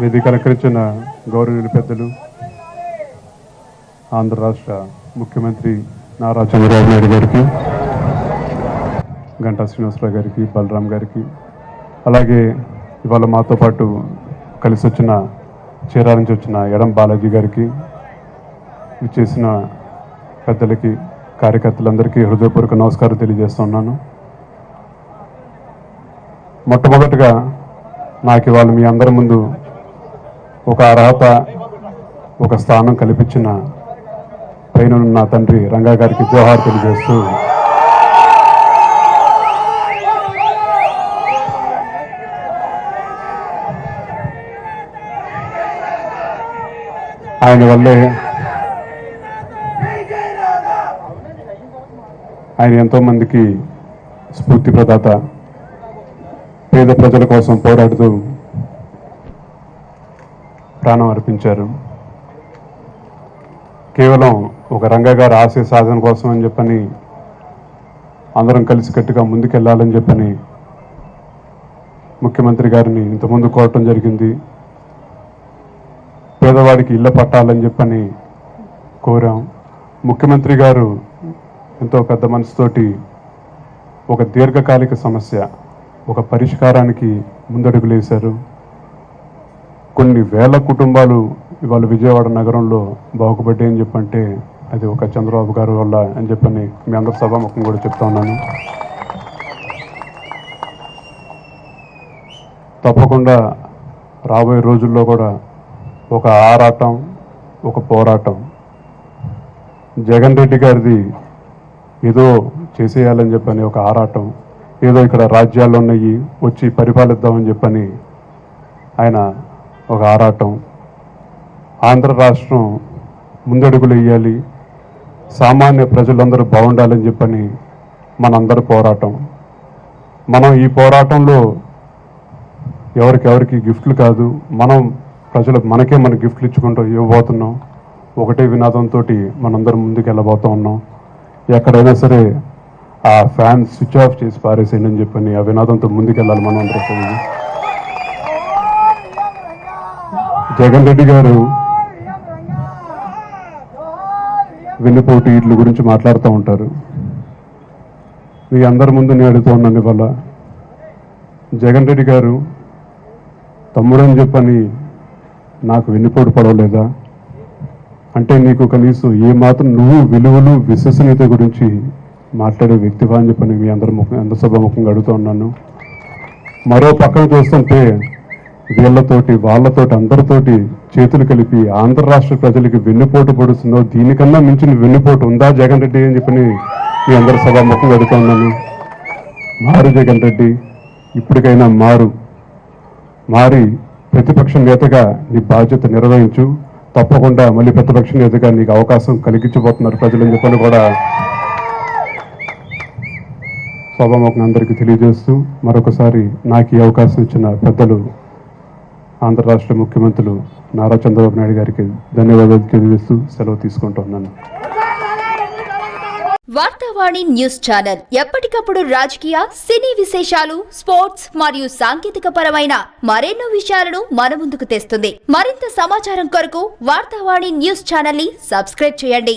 వేదిక అలంకరించిన గౌరవనీయుల పెద్దలు ఆంధ్ర రాష్ట్ర ముఖ్యమంత్రి నారా చంద్రబాబు నాయుడు గారికి, గంటా శ్రీనివాసరావు గారికి, బలరాం గారికి, అలాగే ఇవాళ మాతో పాటు కలిసి వచ్చిన చీరాల నుంచి వచ్చిన ఎడం బాలాజీ గారికి, ఇచ్చేసిన పెద్దలకి, కార్యకర్తలందరికీ హృదయపూర్వక నమస్కారం తెలియజేస్తున్నాను. మొట్టమొదటిగా నాకు ఇవాళ మీ అందరి ముందు ఒక అర్హత, ఒక స్థానం కల్పించిన పైన నా తండ్రి రంగా గారికి జోహార్ తెలియజేస్తూ, ఆయన వల్లే ఆయన ఎంతోమందికి స్ఫూర్తి ప్రదాత, పేద ప్రజల కోసం పోరాడుతూ ప్రాణం అర్పించారు. కేవలం ఒక రంగా గారి ఆశయ సాధన కోసం అని చెప్పని అందరం కలిసికట్టుగా ముందుకెళ్లాలని చెప్పని ముఖ్యమంత్రి గారిని ఇంతకుముందు కోరటం జరిగింది. పేదవాడికి ఇళ్ళ పట్టాలని చెప్పని కోరాం. ముఖ్యమంత్రి గారు ఎంతో పెద్ద మనసుతోటి ఒక దీర్ఘకాలిక సమస్య, ఒక పరిష్కారానికి ముందడుగులు వేశారు. కొన్ని వేల కుటుంబాలు ఇవాళ విజయవాడ నగరంలో బాగుపడ్డాయని చెప్పంటే అది ఒక చంద్రబాబు గారి వల్ల అని చెప్పని మీ అందరి సభాముఖం కూడా చెప్తా ఉన్నాను. తప్పకుండా రాబోయే రోజుల్లో కూడా ఒక ఆరాటం, ఒక పోరాటం, జగన్ రెడ్డి గారిది ఏదో చేసేయాలని చెప్పని ఒక ఆరాటం, ఏదో ఇక్కడ రాజ్యాలు ఉన్నాయి వచ్చి పరిపాలిద్దామని చెప్పని ఆయన ఒక ఆరాటం, ఆంధ్ర రాష్ట్రం ముందడుగులు వేయాలి, సామాన్య ప్రజలందరూ బాగుండాలని చెప్పని మనందరి పోరాటం. మనం ఈ పోరాటంలో ఎవరికి గిఫ్ట్లు కాదు, మనం ప్రజలకు మనకే మన గిఫ్ట్లు ఇచ్చుకుంటూ ఇవ్వబోతున్నాం. ఒకటే వినాదంతో మనందరం ముందుకు వెళ్ళబోతూ ఉన్నాం. ఎక్కడైనా సరే ఆ ఫ్యాన్ స్విచ్ ఆఫ్ చేసి పారేసేయండి అని చెప్పని ఆ వినాదంతో ముందుకెళ్ళాలి మనం అందరూ. జగన్ రెడ్డి గారు వెన్నుపోటు వీటి గురించి మాట్లాడుతూ ఉంటారు. మీ అందరి ముందు నేను అడుగుతూ ఉన్నాను ఇవాళ, జగన్ రెడ్డి గారు తమ్ముడని చెప్పని నాకు వెన్నుపోటు పడవలేదా? అంటే నీకు కనీసం ఏ మాత్రం నువ్వు విలువలు విశ్వసనీయత గురించి మాట్లాడే వ్యక్తివా అని చెప్పని మీ అందరి సభాముఖంగా అడుగుతూ ఉన్నాను. మరో పక్కన చూస్తుంటే వీళ్ళతోటి వాళ్ళతోటి అందరితోటి చేతులు కలిపి ఆంధ్ర రాష్ట్ర ప్రజలకి వెన్నుపోటు పడుతున్నావు, దీనికన్నా మించిన వెన్నుపోటు ఉందా జగన్ రెడ్డి అని చెప్పని మీ అందరి సభాముఖంగా అడుగుతూ ఉన్నాను. మారు జగన్ రెడ్డి, ఇప్పటికైనా మారి ప్రతిపక్ష నేతగా నీ బాధ్యత నిర్వహించు. తప్పకుండా మళ్ళీ ప్రతిపక్ష నేతగా నీకు అవకాశం కలిగించబోతున్నారు ప్రజలని చెప్పని కూడా సభాముఖంగా అందరికీ తెలియజేస్తూ, మరొకసారి నాకు ఈ అవకాశం ఇచ్చిన పెద్దలు ఆంధ్ర రాష్ట్ర ముఖ్యమంత్రులు నారా చంద్రబాబు నాయుడు గారికి ధన్యవాదాలు తెలియజేస్తూ సెలవు తీసుకుంటున్నాను. వార్తావాణి న్యూస్ ఛానల్ ఎప్పటికప్పుడు రాజకీయ, సినీ విశేషాలు, స్పోర్ట్స్ మరియు సాంకేతిక పరమైన మరెన్నో విషయాలను మన ముందుకు తెస్తుంది. మరింత సమాచారం కొరకు వార్తావాణి న్యూస్ ఛానల్ ని సబ్స్క్రైబ్ చేయండి.